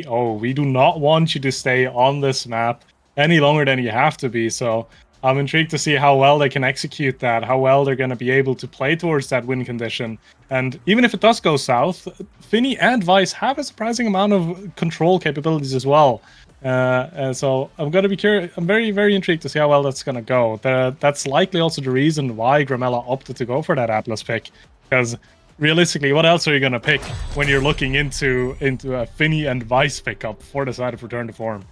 oh, we do not want you to stay on this map any longer than you have to be. So I'm intrigued to see how well they can execute that, how well they're going to be able to play towards that win condition. And even if it does go south, Finny and Vice have a surprising amount of control capabilities as well. And so I'm going to be curious. I'm very, very intrigued to see how well that's going to go. That's likely also the reason why Gramella opted to go for that Atlas pick, because realistically, what else are you going to pick when you're looking into a Finny and Vice pickup for the side of Return to Form?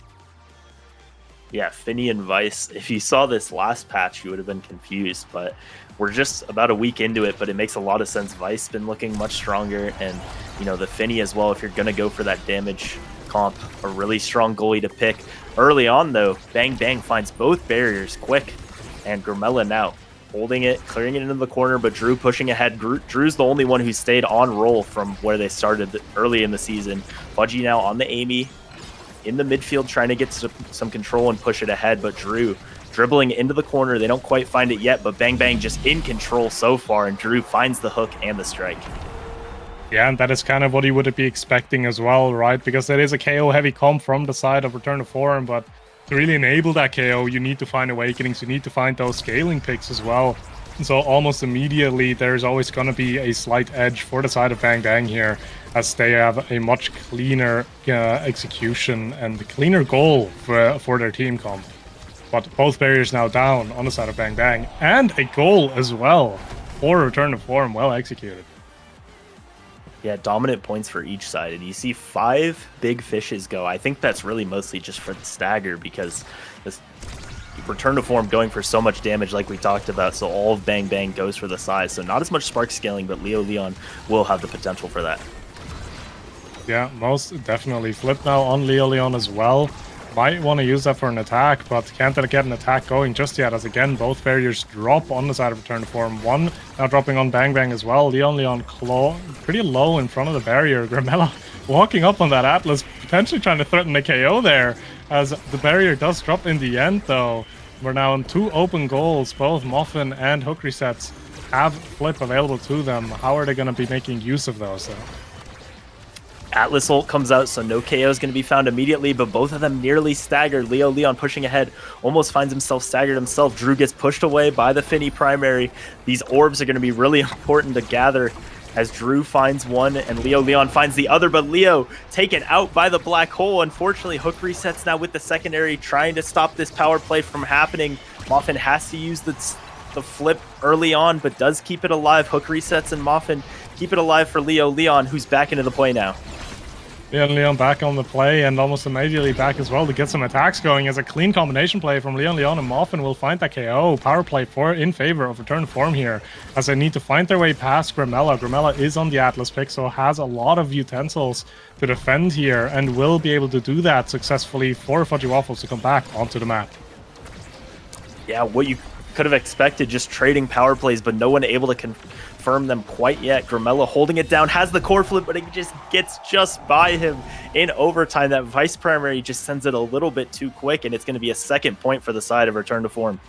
Yeah, Finny and Vice. If you saw this last patch, you would have been confused, but we're just about a week into it, but it makes a lot of sense. Vice been looking much stronger, and you know, the Finny as well, if you're going to go for that damage comp, a really strong goalie to pick. Early on, though, Bang Bang finds both barriers quick, and Gramella now holding it, clearing it into the corner, but Drew pushing ahead. Drew's the only one who stayed on roll from where they started early in the season. Fudgy now on the aimee, in the midfield, trying to get some control and push it ahead, but Drew dribbling into the corner. They don't quite find it yet, but Bang Bang just in control so far, and Drew finds the hook and the strike. Yeah, and that is kind of what you would be expecting as well, right? Because there is a KO heavy comp from the side of Return to Form, but to really enable that KO, you need to find awakenings, you need to find those scaling picks as well. So almost immediately, there's always going to be a slight edge for the side of Bang Bang here, as they have a much cleaner execution and cleaner goal for their team comp. But both barriers now down on the side of Bang Bang, and a goal as well for Return to Form, well executed. Yeah, dominant points for each side, and you see 5 big fishes go. I think that's really mostly just for the stagger, because this Return to Form going for so much damage like we talked about, so all of Bang Bang goes for the size. So not as much spark scaling, but Leo Leon will have the potential for that. Yeah, most definitely. Flip now on Leo Leon as well. Might want to use that for an attack, but can't get an attack going just yet, as again, both barriers drop on the side of Return to Form. One now dropping on Bang Bang as well. Leon claw pretty low in front of the barrier. Gramella walking up on that Atlas, potentially trying to threaten a KO there, as the barrier does drop in the end, though. We're now on 2 open goals. Both Muffin and Hook resets have Flip available to them. How are they going to be making use of those, though? Atlas ult comes out, so no KO is going to be found immediately, but both of them nearly staggered. Leo Leon pushing ahead, almost finds himself staggered himself. Drew gets pushed away by the Finny primary. These orbs are going to be really important to gather, as Drew finds one and Leo Leon finds the other, but Leo taken out by the black hole. Unfortunately, Hook resets now with the secondary, trying to stop this power play from happening. Moffin has to use the flip early on, but does keep it alive. Hook resets and Moffin keep it alive for Leo Leon, who's back into the play now. Leon back on the play, and almost immediately back as well to get some attacks going, as a clean combination play from Leon and Moffin will find that KO. Power play in favor of Return to Form here, as they need to find their way past Gramella. Gramella is on the Atlas pick, so has a lot of utensils to defend here, and will be able to do that successfully for Fudgy Waffles to come back onto the map. Yeah, what you could have expected, just trading power plays, but no one able to confirm them quite yet. Gramella holding it down, has the core flip, but it just gets just by him in overtime. That Vice primary just sends it a little bit too quick, and it's going to be a 2nd point for the side of Return to Form.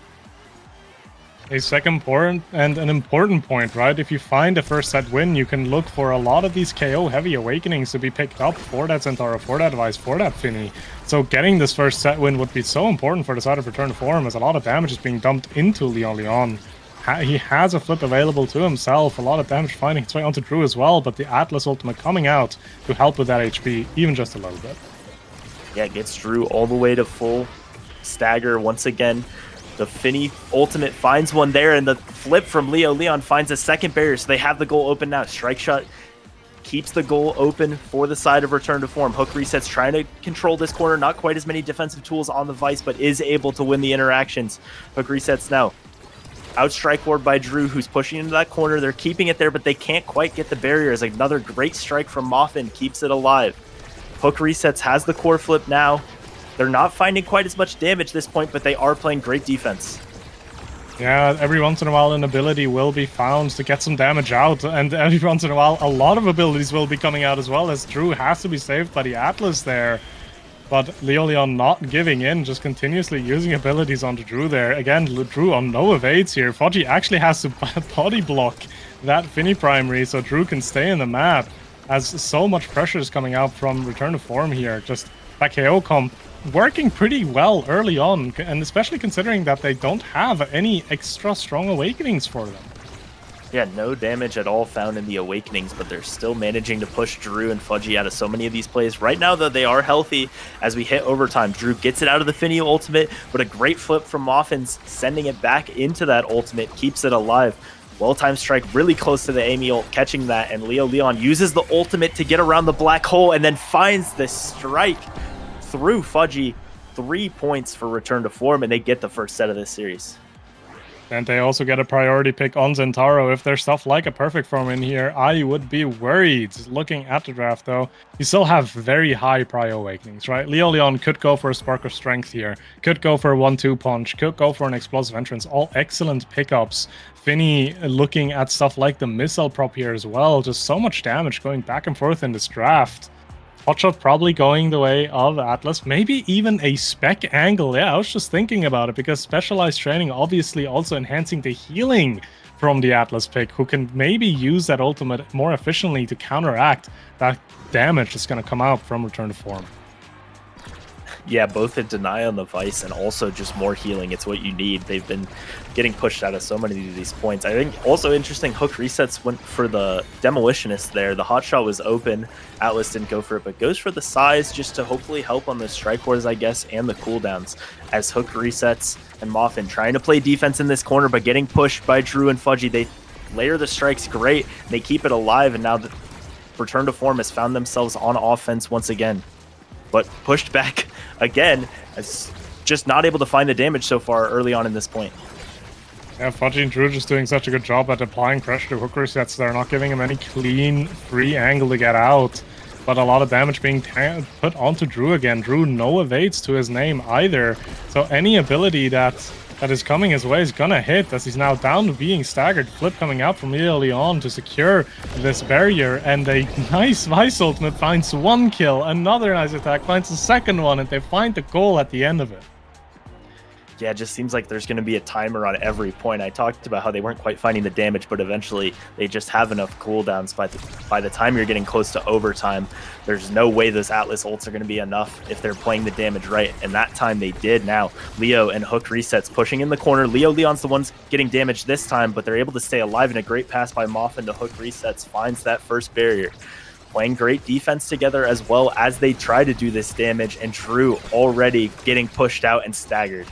A 2nd point, and an important point, right? If you find a first set win, you can look for a lot of these KO heavy awakenings to be picked up for that Centauro, for that Vice, for that Finny. So getting this first set win would be so important for the side of Return to Form, as a lot of damage is being dumped into Leon. He has a flip available to himself, a lot of damage finding its way onto Drew as well, but the Atlas ultimate coming out to help with that HP, even just a little bit. Yeah, gets Drew all the way to full stagger once again. The Finny ultimate finds one there, and the flip from Leo Leon finds a 2nd barrier, so they have the goal open now. Strike shot keeps the goal open for the side of Return to Form. Hook resets, trying to control this corner. Not quite as many defensive tools on the Vice, but is able to win the interactions. Hook resets now. Outstrike ward by Drew, who's pushing into that corner. They're keeping it there, but they can't quite get the barriers. Another great strike from Moffin keeps it alive. Hook resets, has the core flip now. They're not finding quite as much damage at this point, but they are playing great defense. Yeah, every once in a while an ability will be found to get some damage out, and every once in a while a lot of abilities will be coming out as well, as Drew has to be saved by the Atlas there. But Leo Leon not giving in, just continuously using abilities onto Drew there. Again, Drew on no evades here. Fudgy actually has to body block that Finny primary so Drew can stay in the map. as so much pressure is coming out from return to form here. Just that KO comp working pretty well early on, and especially considering that they don't have any extra strong awakenings for them. Yeah, no damage at all found in the Awakenings, but they're still managing to push Drew and Fudgy out of so many of these plays. Right now, though, they are healthy as we hit overtime. Drew gets it out of the Finny ultimate, but a great flip from Muffins, sending it back into that ultimate, keeps it alive. Well-timed strike really close to the Amy ult, catching that, and Leo Leon uses the ultimate to get around the black hole and then finds the strike through Fudgy. 3 points for return to form, and they get the first set of this series. And they also get a priority pick on Zentaro. If there's stuff like a perfect form in here, I would be worried. Looking at the draft, though, you still have very high prio awakenings, right? Leo Leon could go for a Spark of Strength here, could go for a 1-2 punch, could go for an Explosive Entrance. All excellent pickups. Finny looking at stuff like the missile prop here as well. Just so much damage going back and forth in this draft. Hotshot probably going the way of Atlas, maybe even a spec angle. Yeah, I was just thinking about it because specialized training obviously also enhancing the healing from the Atlas pick, who can maybe use that ultimate more efficiently to counteract that damage that's going to come out from return to form. Yeah, both a deny on the Vice and also just more healing. It's what you need. They've been getting pushed out of so many of these points. I think also interesting, hook resets went for the Demolitionist there. The hot shot was open. Atlas didn't go for it, but goes for the size just to hopefully help on the strike wars, I guess, and the cooldowns. As hook resets and Muffin trying to play defense in this corner, but getting pushed by Drew and Fudgy. They layer the strikes great. They keep it alive, and now the return to form has found themselves on offense once again. But pushed back again, as just not able to find the damage so far early on in this point. Yeah, Fudgy and Drew just doing such a good job at applying pressure to hook resets. They're not giving him any clean, free angle to get out. But a lot of damage being put onto Drew again. Drew no evades to his name either. So any ability that is coming his way is gonna hit, as he's now down to being staggered. Flip coming out from Leo Leon to secure this barrier, and a nice Vice ultimate finds one kill, another nice attack finds the second one, and they find the goal at the end of it. Yeah, it just seems like there's going to be a timer on every point. I talked about how they weren't quite finding the damage, but eventually they just have enough cooldowns. By the time you're getting close to overtime, there's no way those Atlas ults are going to be enough if they're playing the damage right. And that time they did. Now, Leo and hook resets pushing in the corner. Leo Leon's the ones getting damaged this time, but they're able to stay alive, and a great pass by Muffin to hook resets finds that first barrier. Playing great defense together as well as they try to do this damage, and Drew already getting pushed out and staggered.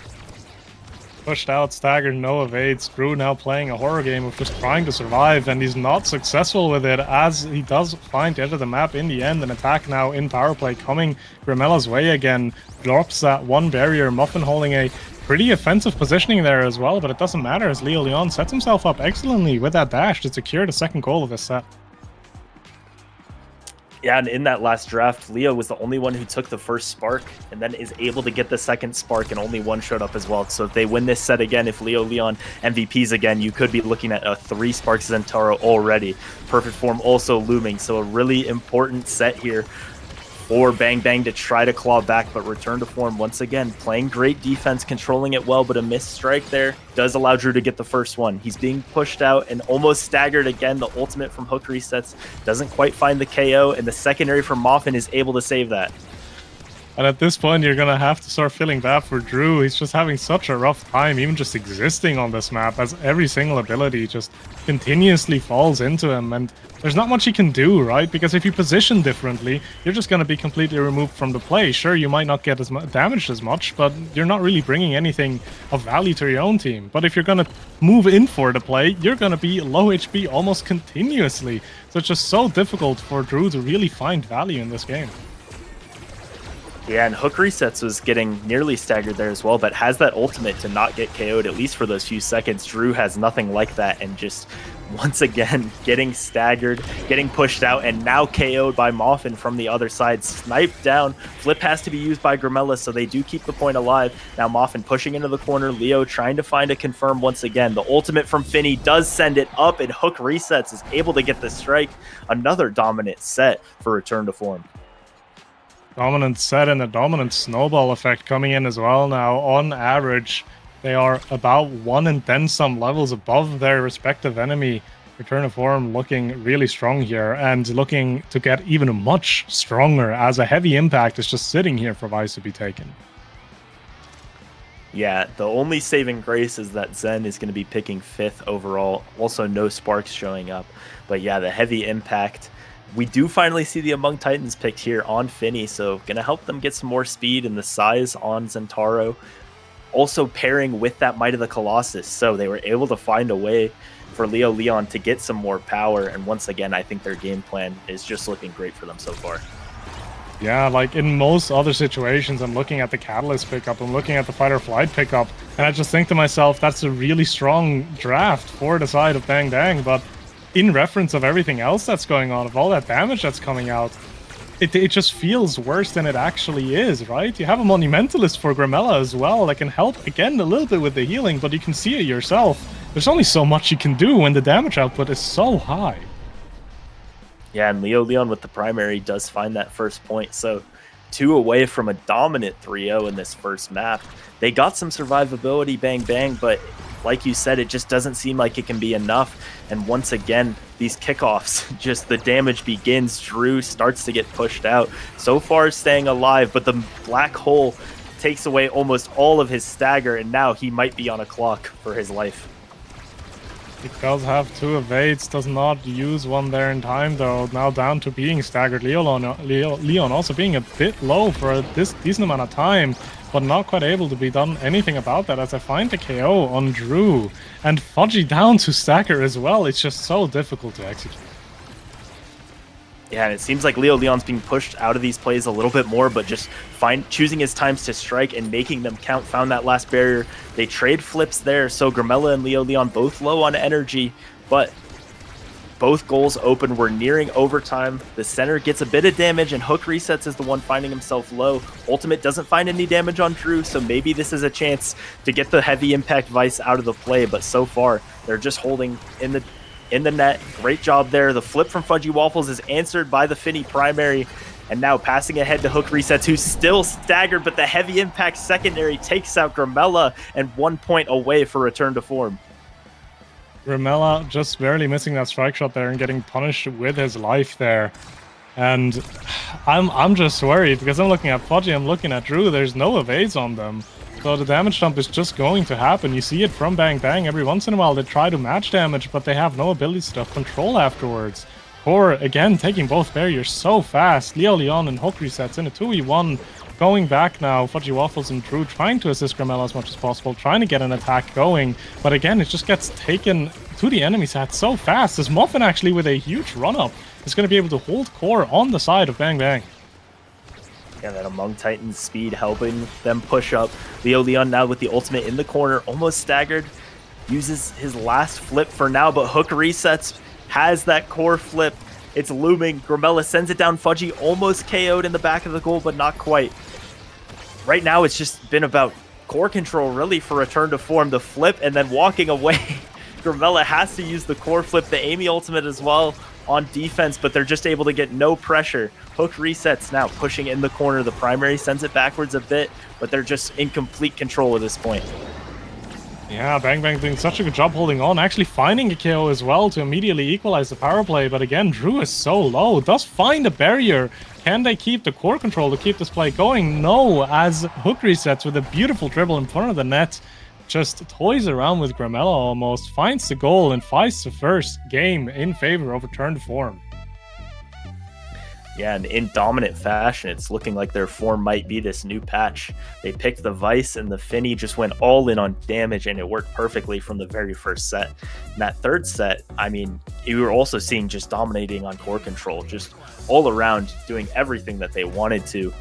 Pushed out, staggered, no evades. Drew now playing a horror game of just trying to survive, and he's not successful with it, as he does find the edge of the map in the end. An attack now in power play coming Grimella's way again. Drops that one barrier. Muffin holding a pretty offensive positioning there as well, but it doesn't matter as Leo Leon sets himself up excellently with that dash to secure the second goal of this set. Yeah, and in that last draft, Leo was the only one who took the first spark and then is able to get the second spark, and only one showed up as well. So if they win this set again, if Leo Leon MVPs again, you could be looking at a 3 sparks Zentaro already. Perfect form also looming, so a really important set here for Bang Bang to try to claw back, but return to form once again, playing great defense, controlling it well, but a missed strike there does allow Drew to get the first one. He's being pushed out and almost staggered again. The ultimate from hook resets doesn't quite find the KO, and the secondary from Muffin is able to save that. And at this point, you're going to have to start feeling bad for Drew. He's just having such a rough time, even just existing on this map, as every single ability just continuously falls into him. And there's not much he can do, right? Because if you position differently, you're just going to be completely removed from the play. Sure, you might not get as damaged as much, but you're not really bringing anything of value to your own team. But if you're going to move in for the play, you're going to be low HP almost continuously. So it's just so difficult for Drew to really find value in this game. Yeah, and hook resets was getting nearly staggered there as well, but has that ultimate to not get KO'd, at least for those few seconds. Drew has nothing like that, and just once again getting staggered, getting pushed out, and now KO'd by Muffin from the other side. Sniped down. Flip has to be used by Grimella, so they do keep the point alive. Now Muffin pushing into the corner. Leo trying to find a confirm once again. The ultimate from Finny does send it up, and hook resets is able to get the strike. Another dominant set for return to form. Dominant set and a dominant snowball effect coming in as well now. On average, they are about 1 and then some levels above their respective enemy Return of Form looking really strong here and looking to get even much stronger as a heavy impact is just sitting here for Vice to be taken. Yeah, the only saving grace is that Zen is going to be picking 5th overall. Also, no Sparks showing up. But yeah, the heavy impact. We do finally see the Among Titans picked here on Finny, so going to help them get some more speed and the size on Zentaro. Also pairing with that Might of the Colossus, so they were able to find a way for Leo Leon to get some more power. And once again, I think their game plan is just looking great for them so far. Yeah, like in most other situations, I'm looking at the Catalyst pickup, I'm looking at the Fight or Flight pickup, and I just think to myself, that's a really strong draft for the side of Bang Bang, but in reference of everything else that's going on, of all that damage that's coming out, it just feels worse than it actually is, right? You have a Monumentalist for Grimella as well that can help, again, a little bit with the healing, but you can see it yourself. There's only so much you can do when the damage output is so high. Yeah, and Leo Leon with the primary does find that first point. So 2 away from a dominant 3-0 in this first map. They got some survivability, Bang Bang, but like you said, it just doesn't seem like it can be enough. And once again, these kickoffs, just the damage begins. Drew starts to get pushed out. So far staying alive, but the black hole takes away almost all of his stagger, and now he might be on a clock for his life. He does have 2 evades, does not use one there in time though, now down to being staggered. Leon also being a bit low for this decent amount of time, but not quite able to be done anything about that as I find the KO on Drew. And Fudgy down to stagger as well, it's just so difficult to execute. Yeah, and it seems like Leo Leon's being pushed out of these plays a little bit more, but just choosing his times to strike and making them count. Found that last barrier. They trade flips there, so Grimella and Leo Leon both low on energy, but both goals open. We're nearing overtime. The center gets a bit of damage, and Hook resets is the one finding himself low. Ultimate doesn't find any damage on Drew, so maybe this is a chance to get the heavy impact Vice out of the play, but so far, they're just holding in the net. Great job there. The flip from Fudgy Waffles is answered by the Finny primary, and now passing ahead to Hook Resets, who's still staggered, but the heavy impact secondary takes out Grimella, and 1 point away for return to form. Grimella just barely missing that strike shot there and getting punished with his life there. And I'm just worried because I'm looking at Fudgy, I'm looking at Drew, there's no evades on them. So the damage dump is just going to happen. You see it from Bang Bang. Every once in a while they try to match damage, but they have no ability to control afterwards. Core, again, taking both barriers so fast. Leo Leon and Hook resets in a 2v1. Going back now, Fudgy Waffles and Drew trying to assist Grimella as much as possible, trying to get an attack going. But again, it just gets taken to the enemy side so fast. This Muffin actually with a huge run-up is going to be able to hold Core on the side of Bang Bang. Yeah, that Among Titans speed helping them push up. Leo Leon now with the ultimate in the corner, almost staggered. Uses his last flip for now, but Hook resets, has that core flip. It's looming. Grimella sends it down. Fudgy almost KO'd in the back of the goal, but not quite. Right now, it's just been about core control, really, for return to form. The flip and then walking away. Grimella has to use the core flip, the Amy ultimate as well on defense, but they're just able to get no pressure. Hook resets now, pushing in the corner. The primary sends it backwards a bit, but they're just in complete control at this point. Yeah, Bang Bang doing such a good job holding on, actually finding a KO as well to immediately equalize the power play, but again, Drew is so low, does find a barrier. Can they keep the core control to keep this play going? No, as Hook resets with a beautiful dribble in front of the net, just toys around with Grimella almost, finds the goal and fights the first game in favor of return to form. Yeah, and in dominant fashion, it's looking like their form might be this new patch. They picked the Vice, and the Finny just went all in on damage, and it worked perfectly from the very first set. In that third set, I mean, you were also seeing just dominating on core control, just all around doing everything that they wanted to.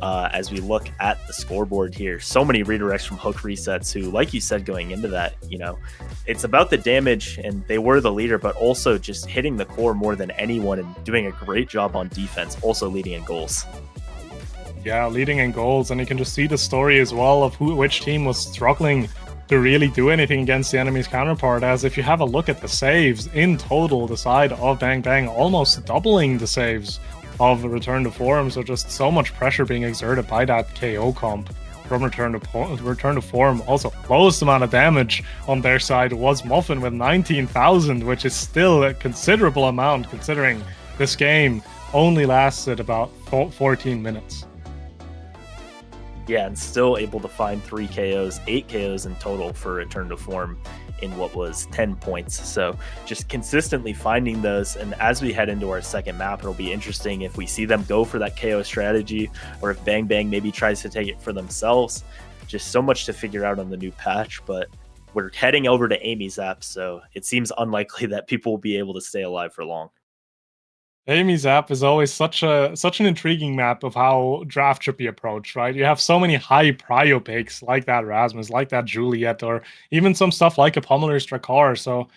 As we look at the scoreboard here, so many redirects from Hook resets who, like you said, going into that, you know, it's about the damage and they were the leader, but also just hitting the core more than anyone and doing a great job on defense, also leading in goals. Yeah, leading in goals, and you can just see the story as well of which team was struggling to really do anything against the enemy's counterpart, as if you have a look at the saves in total, the side of Bang Bang almost doubling the saves of return to form, so just so much pressure being exerted by that KO comp. from return to form. Also, lowest amount of damage on their side was Muffin with 19,000, which is still a considerable amount considering this game only lasted about 14 minutes. Yeah, and still able to find 3 KOs, 8 KOs in total for return to form in what was 10 points. So just consistently finding those. And as we head into our second map, it'll be interesting if we see them go for that KO strategy or if Bang Bang maybe tries to take it for themselves. Just so much to figure out on the new patch, but we're heading over to Amy's app, so it seems unlikely that people will be able to stay alive for long. Aimis app is always such an intriguing map of how draft should be approached, right? You have so many high prio picks like that Rasmus, like that Juliet, or even some stuff like a Pummeler's Drakkar. So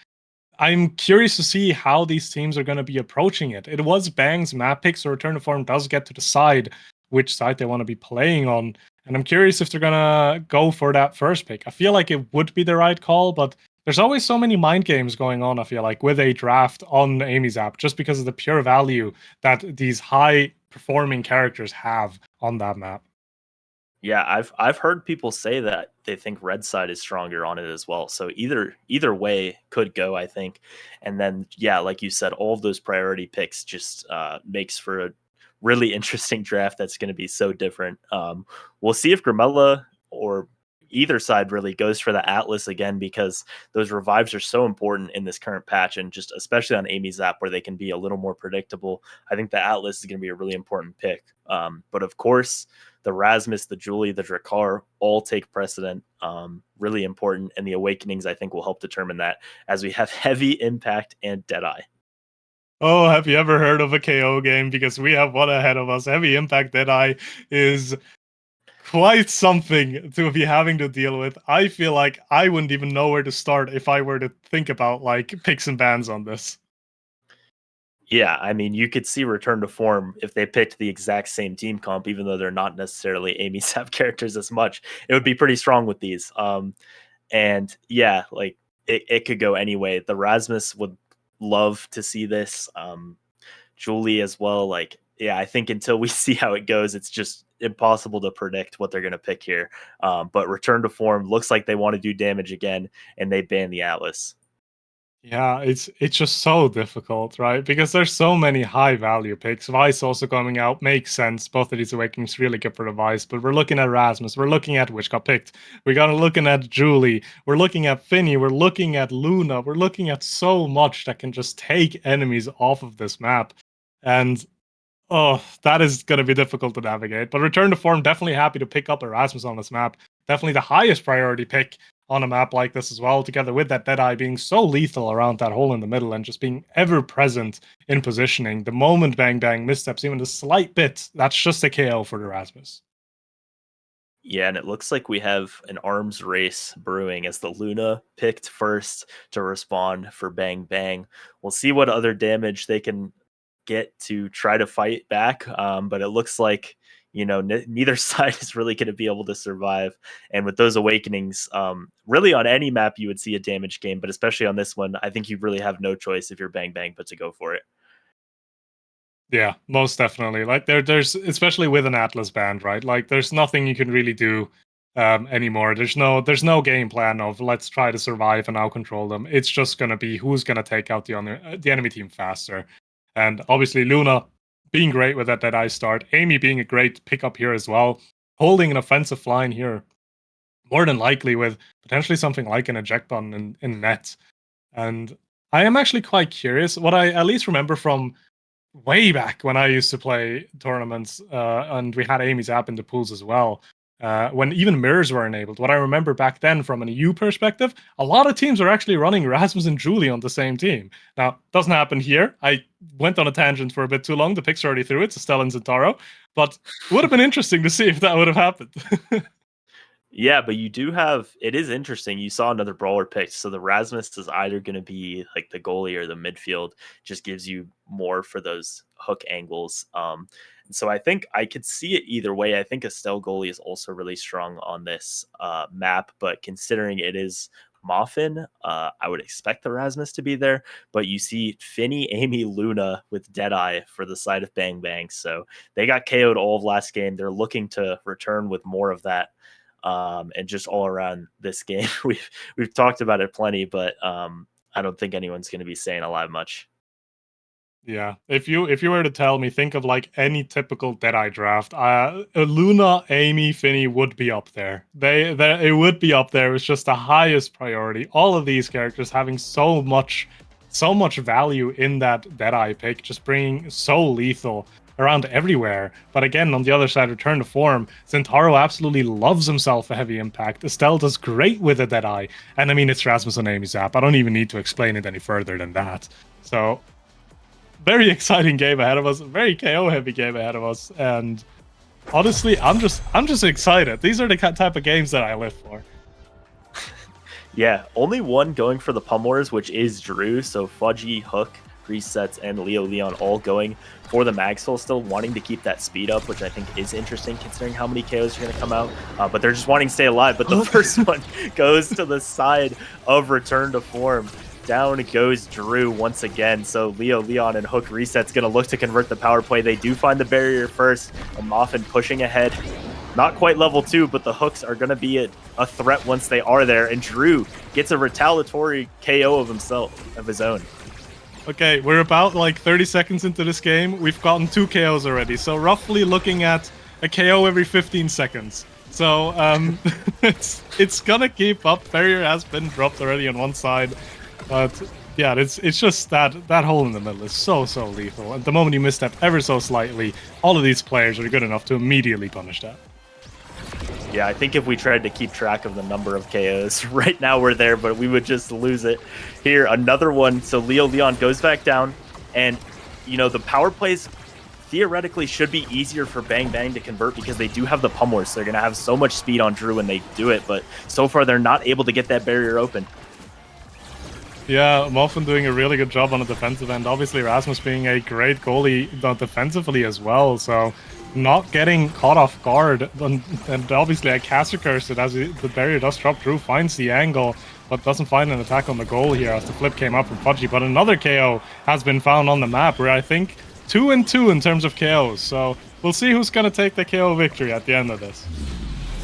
I'm curious to see how these teams are going to be approaching it. It was Bang's map pick, so Return to Form does get to decide which side they want to be playing on. And I'm curious if they're going to go for that first pick. I feel like it would be the right call, but there's always so many mind games going on, I feel like, with a draft on Amy's app, just because of the pure value that these high performing characters have on that map. Yeah, I've heard people say that they think red side is stronger on it as well. So either way could go, I think. And then yeah, like you said, all of those priority picks just makes for a really interesting draft that's going to be so different. We'll see if Grimella or either side really goes for the Atlas again because those revives are so important in this current patch and just especially on Amy's app where they can be a little more predictable. I think the Atlas is going to be a really important pick. But of course, the Rasmus, the Julie, the Drakkar all take precedent. Really important. And the Awakenings, I think, will help determine that as we have Heavy Impact and Deadeye. Oh, have you ever heard of a KO game? Because we have one ahead of us. Heavy Impact Deadeye is quite something to be having to deal with. I feel like I wouldn't even know where to start if I were to think about like picks and bans on this. Yeah, I mean, you could see Return to Form if they picked the exact same team comp, even though they're not necessarily Amy Sap characters as much. It would be pretty strong with these. And yeah, like it could go anyway. The Rasmus would love to see this. Julie as well. Like, yeah, I think until we see how it goes, it's just impossible to predict what they're going to pick here. But Return to Form looks like they want to do damage again, and they ban the Atlas. Yeah, it's just so difficult, right? Because there's so many high value picks. Vice also coming out makes sense. Both of these awakenings really good for the Vice, but we're looking at Rasmus, we're looking at which got picked. We're gonna looking at Julie, we're looking at Finny, we're looking at Luna, we're looking at so much that can just take enemies off of this map. And oh, that is going to be difficult to navigate. But Return to Form, definitely happy to pick up Erasmus on this map. Definitely the highest priority pick on a map like this as well, together with that Deadeye being so lethal around that hole in the middle and just being ever present in positioning. The moment Bang Bang missteps even a slight bit, that's just a KO for Erasmus. Yeah, and it looks like we have an arms race brewing as the Luna picked first to respond for Bang Bang. We'll see what other damage they can get to try to fight back. But it looks like neither side is really going to be able to survive. And with those awakenings, really on any map you would see a damage game, but especially on this one, I think you really have no choice if you're Bang Bang but to go for it. Yeah, most definitely. Like there's especially with an Atlas band, right? Like there's nothing you can really do anymore. There's no game plan of let's try to survive and out control them. It's just gonna be who's gonna take out the enemy team faster. And obviously Luna being great with that Deadeye start, Amy being a great pickup here as well, holding an offensive line here, more than likely with potentially something like an eject button in net. And I am actually quite curious. What I at least remember from way back when I used to play tournaments, and we had Amy's app in the pools as well. When even mirrors were enabled, what I remember back then from an EU perspective, a lot of teams were actually running Rasmus and Julie on the same team. Now, doesn't happen here. I went on a tangent for a bit too long. The picks already through it, so Stella and Zentaro. But it would have been interesting to see if that would have happened. Yeah, but you do have it is interesting. You saw another brawler pick. So the Rasmus is either going to be like the goalie or the midfield, just gives you more for those hook angles. And so I think I could see it either way. I think Estelle goalie is also really strong on this map, but considering it is Moffin, I would expect the Rasmus to be there. But you see Finny, Amy, Luna with Deadeye for the side of Bang Bang. So they got KO'd all of last game. They're looking to return with more of that. and just all around this game. We've talked about it plenty, but I don't think anyone's going to be saying a lot much. Yeah, if you were to tell me, think of like any typical Deadeye draft, Luna, Amy, Finny would be up there. It would be up there. It's just the highest priority. All of these characters having so much value in that Deadeye pick, just bringing so lethal around everywhere. But again, on the other side, return to form, Zentaro absolutely loves himself a heavy impact. Estelle does great with a Deadeye, and I mean it's Rasmus on Amy's app. I don't even need to explain it any further than that. So. Very exciting game ahead of us, very KO heavy game ahead of us, and honestly, I'm just excited. These are the type of games that I live for. Yeah, only one going for the pummelers, which is Drew. So Fudgy, Hook, Resets, and Leo Leon all going for the Maxwell, still wanting to keep that speed up, which I think is interesting considering how many KOs are going to come out. But they're just wanting to stay alive. But the first one goes to the side of Return to Form. Down goes Drew once again. So Leo Leon and Hook Reset's going to look to convert the power play. They do find the barrier first. Muffin pushing ahead. Not quite level 2, but the hooks are going to be a threat once they are there. And Drew gets a retaliatory KO of his own. Okay, we're about like 30 seconds into this game. We've gotten 2 KOs already. So roughly looking at a KO every 15 seconds. So it's going to keep up. Barrier has been dropped already on one side. But yeah, it's just that hole in the middle is so lethal. At the moment you misstep ever so slightly, all of these players are good enough to immediately punish that. Yeah, I think if we tried to keep track of the number of KOs, right now we're there, but we would just lose it. Here, another one. So Leo Leon goes back down, and the power plays theoretically should be easier for Bang Bang to convert because they do have the pummelers. So they're going to have so much speed on Drew when they do it, but so far they're not able to get that barrier open. Yeah, Muffin doing a really good job on the defensive end. Obviously, Rasmus being a great goalie defensively as well. So not getting caught off guard. And obviously, a caster curse it as the barrier does drop. Drew finds the angle, but doesn't find an attack on the goal here as the flip came up from Fudgy. But another KO has been found on the map where I think 2 and 2 in terms of KOs. So we'll see who's going to take the KO victory at the end of this.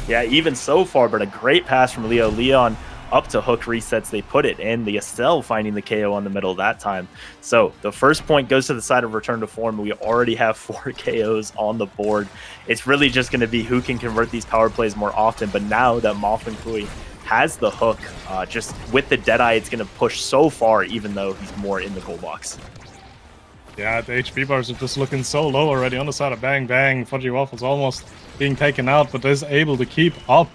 Yeah, even so far, but a great pass from Leo Leon. Up to Hook Resets, they put it in. The Estelle finding the KO on the middle that time. So the first point goes to the side of Return to Form. We already have 4 KOs on the board. It's really just going to be who can convert these power plays more often. But now that Moffin Kui has the hook, just with the Deadeye, it's going to push so far, even though he's more in the goal box. Yeah, the HP bars are just looking so low already on the side of Bang Bang. Fudgy Waffle's almost being taken out, but is able to keep up.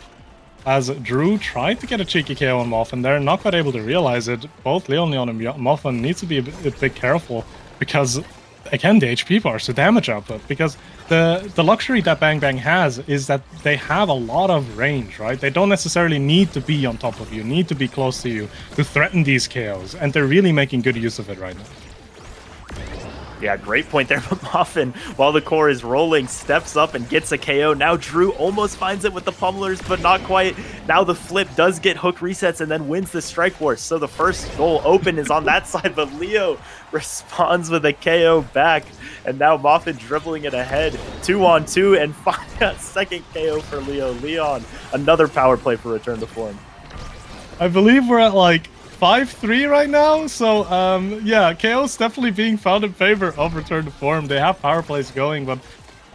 As Drew tried to get a cheeky KO on Muffin, they're not quite able to realize it. Both Leon and Muffin need to be a bit careful because, again, the HP bars, the damage output. Because the luxury that Bang Bang has is that they have a lot of range, right? They don't necessarily need to be on top of you, need to be close to you to threaten these KOs. And they're really making good use of it right now. Yeah, great point there. But Muffin, while the core is rolling, steps up and gets a KO. Now Drew almost finds it with the pummelers, but not quite. Now the flip does get Hook Resets and then wins the Strike Force. So the first goal open is on that side, but Leo responds with a KO back. And now Muffin dribbling it ahead. 2-on-2 and finds a second KO for Leo Leon. Another power play for Return to Form. I believe we're at like 5-3 right now, so yeah, KO's definitely being found in favor of Return to Form. They have power plays going, but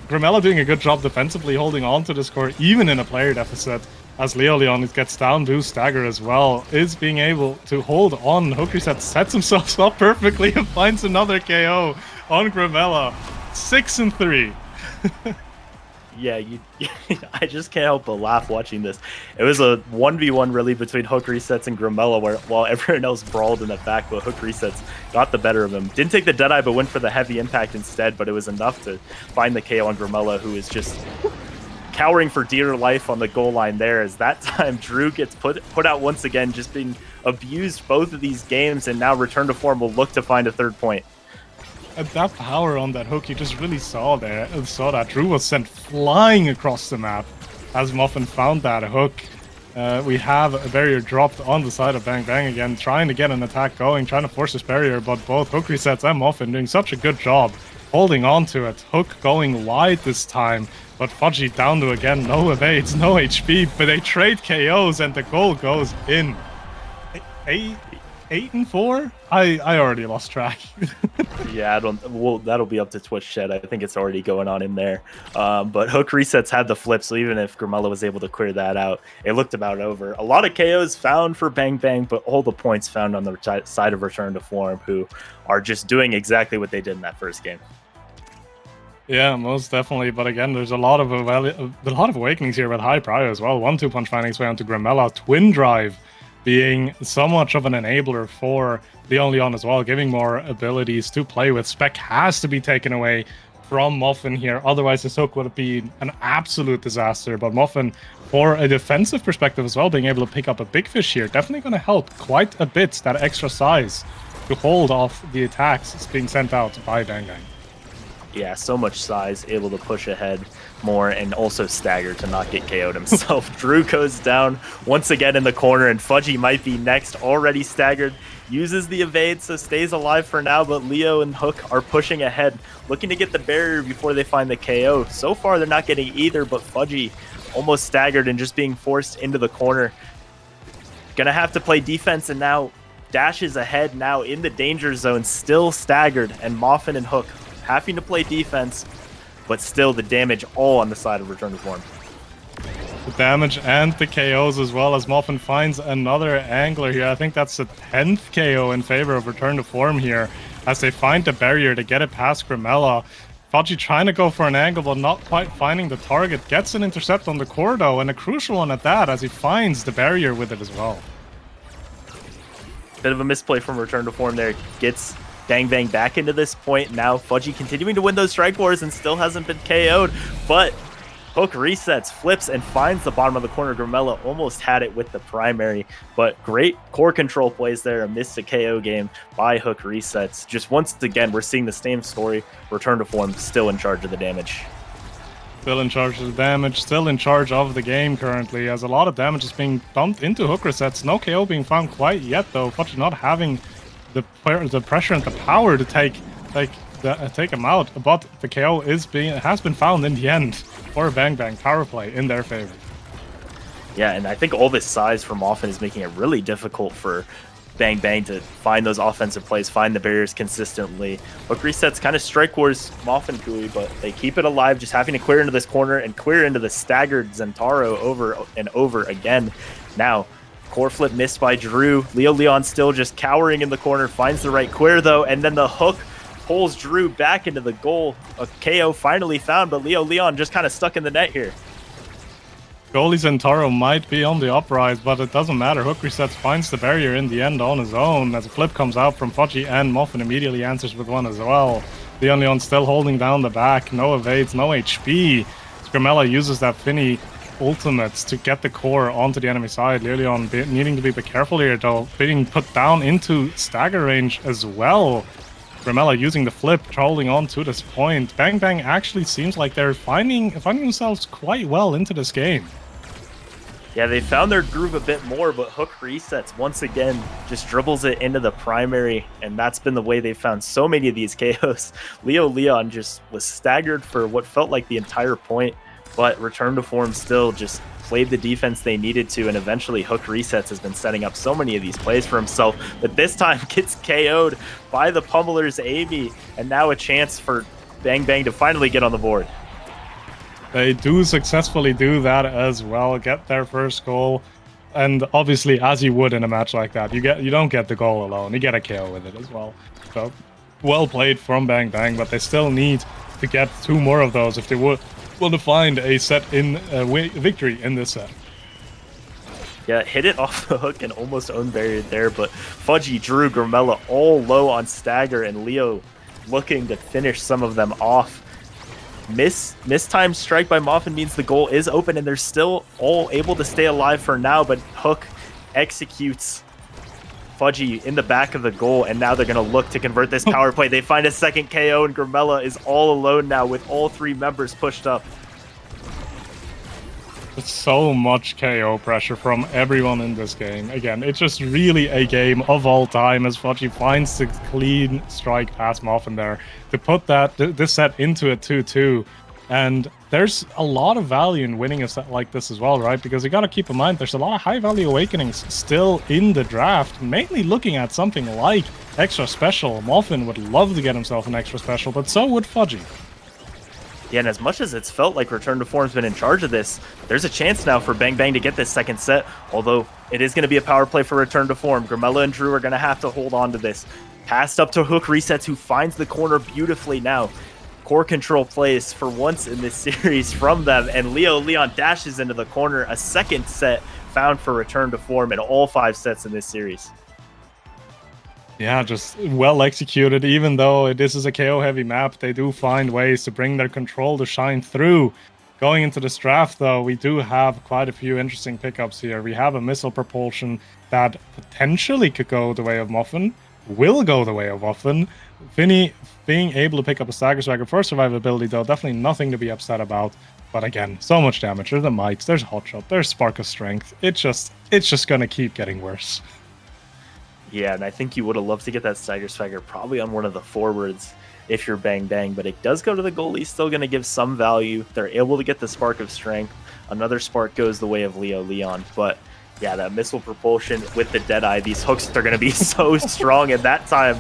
Grimella doing a good job defensively holding on to the score, even in a player deficit, as Leo Leon gets down, boost, stagger as well, is being able to hold on. Hook Reset sets himself up perfectly and finds another KO on Grimella. 6-3. Yeah, I just can't help but laugh watching this. It was a 1v1 really between Hook Resets and Grimella, while everyone else brawled in the back, but Hook Resets got the better of him. Didn't take the Deadeye, but went for the heavy impact instead, but it was enough to find the KO on Grimella, who is just cowering for dear life on the goal line there, as that time Drew gets put out once again, just being abused both of these games, and now Return to Form will look to find a third point. And that power on that hook, you just really saw that Drew was sent flying across the map as Muffin found that hook. We have a barrier dropped on the side of Bang Bang again, trying to get an attack going, trying to force this barrier, but both Hook Resets and Muffin doing such a good job holding on to it. Hook going wide this time, but Fudgy down to again, no evades, no HP, but they trade KOs and the goal goes in. 8-4? I already lost track. Yeah, I don't. Well, that'll be up to Twitch chat. I think it's already going on in there. But Hook resets had the flip, so even if Grimella was able to clear that out, it looked about over. A lot of KOs found for Bang Bang, but all the points found on the side of Return to Form, who are just doing exactly what they did in that first game. Yeah, most definitely. But again, there's a lot of awakenings here with high prio as well. 1-2 punch finding its way onto Grimella. Twin drive being so much of an enabler for Leon as well, giving more abilities to play with. Spec has to be taken away from Muffin here, otherwise this hook would be an absolute disaster. But Muffin, for a defensive perspective as well, being able to pick up a big fish here, definitely going to help quite a bit, that extra size to hold off the attacks being sent out by Bang Bang. Yeah, so much size, able to push ahead more, and also stagger to not get KO'd himself. Drew goes down once again in the corner, and Fudgy might be next, already staggered. Uses the evade, so stays alive for now, but Leo and Hook are pushing ahead, looking to get the barrier before they find the KO. So far, they're not getting either, but Fudgy almost staggered and just being forced into the corner. Gonna have to play defense, and now dashes ahead now in the danger zone, still staggered, and Muffin and Hook having to play defense, but still the damage all on the side of Return to Form. The damage and the KOs as well, as Muffin finds another angler here. I think that's the 10th KO in favor of Return to Form here, as they find the barrier to get it past Grimella. Fudgy trying to go for an angle, but not quite finding the target. Gets an intercept on the core though, and a crucial one at that, as he finds the barrier with it as well. Bit of a misplay from Return to Form there. Gets Bang Bang back into this point. Now Fudgy continuing to win those strike wars and still hasn't been KO'd, but Hook resets, flips, and finds the bottom of the corner. Grimella almost had it with the primary, but great core control plays there amidst a KO game by Hook resets. Just once again, we're seeing the same story. Return to Form still in charge of the damage. Still in charge of the damage, still in charge of the game currently, as a lot of damage is being dumped into Hook resets. No KO being found quite yet though. Fudgy not having the pressure and the power to take him out, but the KO has been found in the end for Bang Bang. Power play in their favor. Yeah, and I think all this size from Muffin is making it really difficult for Bang Bang to find those offensive plays, find the barriers consistently. Hook resets kind of strike wars Muffin Cooey, but they keep it alive, just having to clear into this corner and clear into the staggered Zentaro over and over again. Now, core flip missed by Drew. Leon still just cowering in the corner, finds the right clear though, and then the hook pulls Drew back into the goal. A KO finally found, but Leon just kind of stuck in the net here. Goalie Zentaro might be on the uprise, but it doesn't matter. Hook resets, finds the barrier in the end on his own, as a flip comes out from Fudgy, and Muffin immediately answers with one as well. Leon still holding down the back, no evades, no HP. Grimella uses that Finny ultimates to get the core onto the enemy side. Leon needing to be a bit careful here though, being put down into stagger range as well. Grimella using the flip, holding on to this point. Bang Bang actually seems like they're finding themselves quite well into this game. Yeah, they found their groove a bit more, but Hook resets once again, just dribbles it into the primary, and that's been the way they've found so many of these KOs. Leon just was staggered for what felt like the entire point, but Return to Form still just played the defense they needed to, and eventually Hook resets has been setting up so many of these plays for himself, but this time gets KO'd by the Pummeler's Amy, and now a chance for Bang Bang to finally get on the board. They do successfully do that as well, get their first goal, and obviously, as you would in a match like that, you don't get the goal alone, you get a KO with it as well. So, well played from Bang Bang, but they still need to get 2 more of those if they want to find a victory in this set. Yeah, hit it off the hook and almost own barrier there, but Fudgy, Drew, Grimella all low on stagger, and Leo looking to finish some of them off. Mistimed strike by Muffin means the goal is open, and they're still all able to stay alive for now, but Hook executes Fudgy in the back of the goal, and now they're going to look to convert this power play. They find a second KO, and Grimella is all alone now with all 3 members pushed up. So much KO pressure from everyone in this game. Again, it's just really a game of all time as Fudgy finds the clean strike past Muffin there to put this set into a 2-2. And there's a lot of value in winning a set like this as well, right? Because you got to keep in mind there's a lot of high value awakenings still in the draft, mainly looking at something like extra special. Muffin would love to get himself an extra special, but so would Fudgy. Yeah, and as much as it's felt like Return to Form's been in charge of this, there's a chance now for Bang Bang to get this second set, although it is going to be a power play for Return to Form. Grimella and Drew are going to have to hold on to this. Passed up to Hook Resets, who finds the corner beautifully now. Core control plays for once in this series from them, and Leon dashes into the corner. A second set found for Return to Form in all 5 sets in this series. Yeah, just well executed. Even though this is a KO heavy map, they do find ways to bring their control to shine through. Going into this draft, though, we do have quite a few interesting pickups here. We have a missile propulsion that potentially could go the way of Muffin, will go the way of Muffin. Finny being able to pick up a Stagger Swagger for survivability, though, definitely nothing to be upset about. But again, so much damage. There's the mites, there's Hotshot, there's Spark of Strength. It's just gonna keep getting worse. Yeah, and I think you would have loved to get that Stagger Swagger probably on one of the forwards if you're Bang Bang, but it does go to the goalie, still going to give some value. They're able to get the Spark of Strength. Another Spark goes the way of Leon, but yeah, that missile propulsion with the Deadeye, these hooks are going to be so strong, and that time,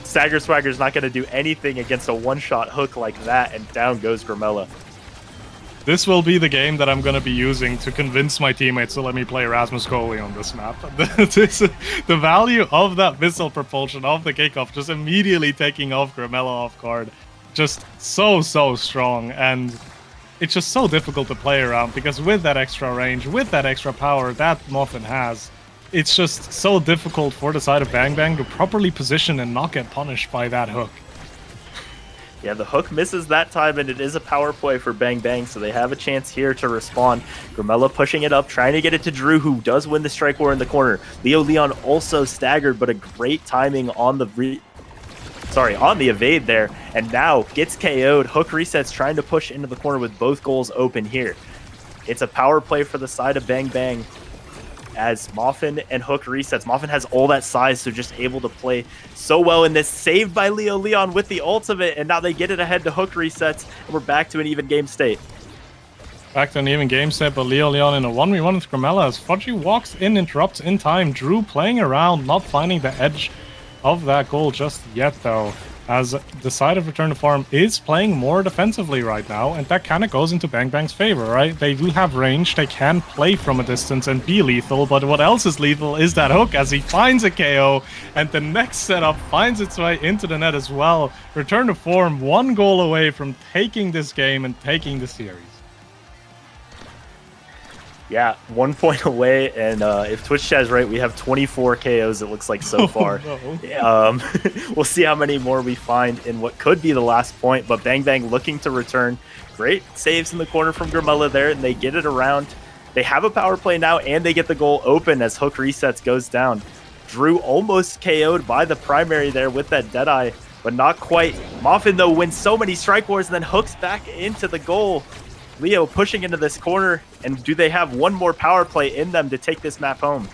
Stagger Swagger's not going to do anything against a one-shot hook like that, and down goes Grimella. This will be the game that I'm going to be using to convince my teammates to let me play Erasmus goalie on this map. The value of that missile propulsion of the kickoff, just immediately taking off Grimella off guard, just so strong. And it's just so difficult to play around because with that extra range, with that extra power that Muffin has, it's just so difficult for the side of Bang Bang to properly position and not get punished by that hook. Yeah, the hook misses that time, and it is a power play for Bang Bang, so they have a chance here to respond. Grimella pushing it up, trying to get it to Drew, who does win the strike war in the corner. Leon also staggered, but a great timing on the evade there, and now gets KO'd. Hook Resets trying to push into the corner with both goals open here. It's a power play for the side of Bang Bang, as Muffin and Hook Resets. Muffin has all that size, so just able to play so well in this. Saved by Leon with the ultimate, and now they get it ahead to Hook Resets, and we're back to an even game state. Back to an even game set, but Leon in a 1v1 with Grimella as Fudgy walks in, interrupts in time. Drew playing around, not finding the edge of that goal just yet, though, as the side of Return to Form is playing more defensively right now, and that kind of goes into Bang Bang's favor, right? They do have range, they can play from a distance and be lethal, but what else is lethal is that hook as he finds a KO, and the next setup finds its way into the net as well. Return to Form 1 goal away from taking this game and taking the series. Yeah, 1 point away, and if Twitch chat is right, we have 24 KOs, it looks like, so far. No. We'll see how many more we find in what could be the last point, but Bang Bang looking to return. Great saves in the corner from Grimella there, and they get it around. They have a power play now, and they get the goal open as Hook Resets goes down. Drew almost KO'd by the primary there with that Deadeye, but not quite. Muffin, though, wins so many strike wars and then hooks back into the goal. Leo pushing into this corner, and do they have one more power play in them to take this map home?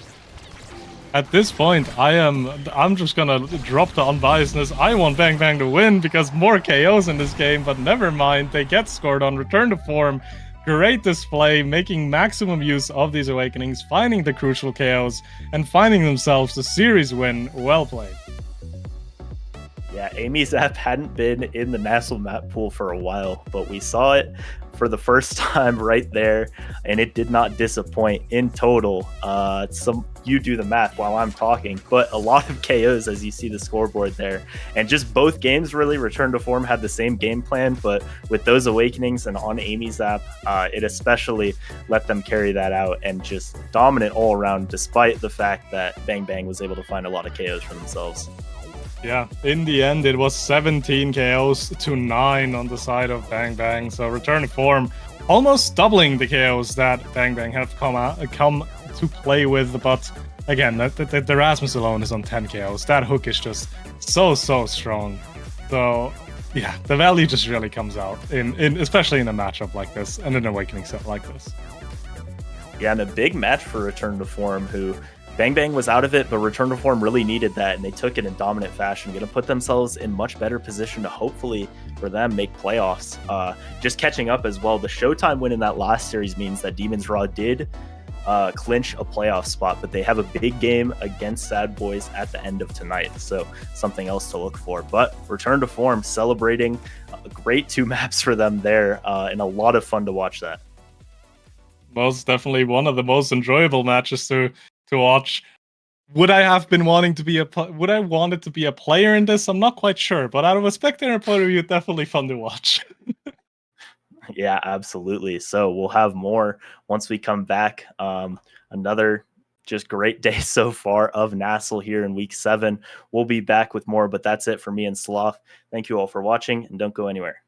At this point, I'm just gonna drop the unbiasedness. I want Bang Bang to win because more KOs in this game, but never mind. They get scored on. Return to Form. Great display, making maximum use of these awakenings, finding the crucial KOs, and finding themselves the series win. Well played. Yeah, aimis app hadn't been in the NASL map pool for a while, but we saw it for the first time right there, and it did not disappoint in total. You do the math while I'm talking, but a lot of KOs as you see the scoreboard there. And just both games really, Return to Form had the same game plan, but with those awakenings and on aimis app, it especially let them carry that out and just dominant all around, despite the fact that Bang Bang was able to find a lot of KOs for themselves. Yeah, in the end, it was 17 KOs to 9 on the side of Bang Bang. So Return to Form almost doubling the KOs that Bang Bang have come to play with. But again, the Erasmus alone is on 10 KOs. That hook is just so strong. So yeah, the value just really comes out, in especially in a matchup like this and an awakening set like this. Yeah, and a big match for Return to Form, who Bang Bang was out of it, but Return to Form really needed that, and they took it in dominant fashion. Going to put themselves in much better position to hopefully, for them, make playoffs. Just catching up as well, the Showtime win in that last series means that Demons Raw did clinch a playoff spot, but they have a big game against Sad Boys at the end of tonight, so something else to look for. But Return to Form celebrating a great 2 maps for them there, and a lot of fun to watch that. Most definitely one of the most enjoyable matches to watch. Would I have been wanting to be would I wanted to be a player in this? I'm not quite sure, but out of a spectator point of view, definitely fun to watch. Yeah, absolutely. So we'll have more once we come back. Another just great day so far of NASL here in week 7. We'll be back with more, but that's it for me and Sloth. Thank you all for watching, and don't go anywhere.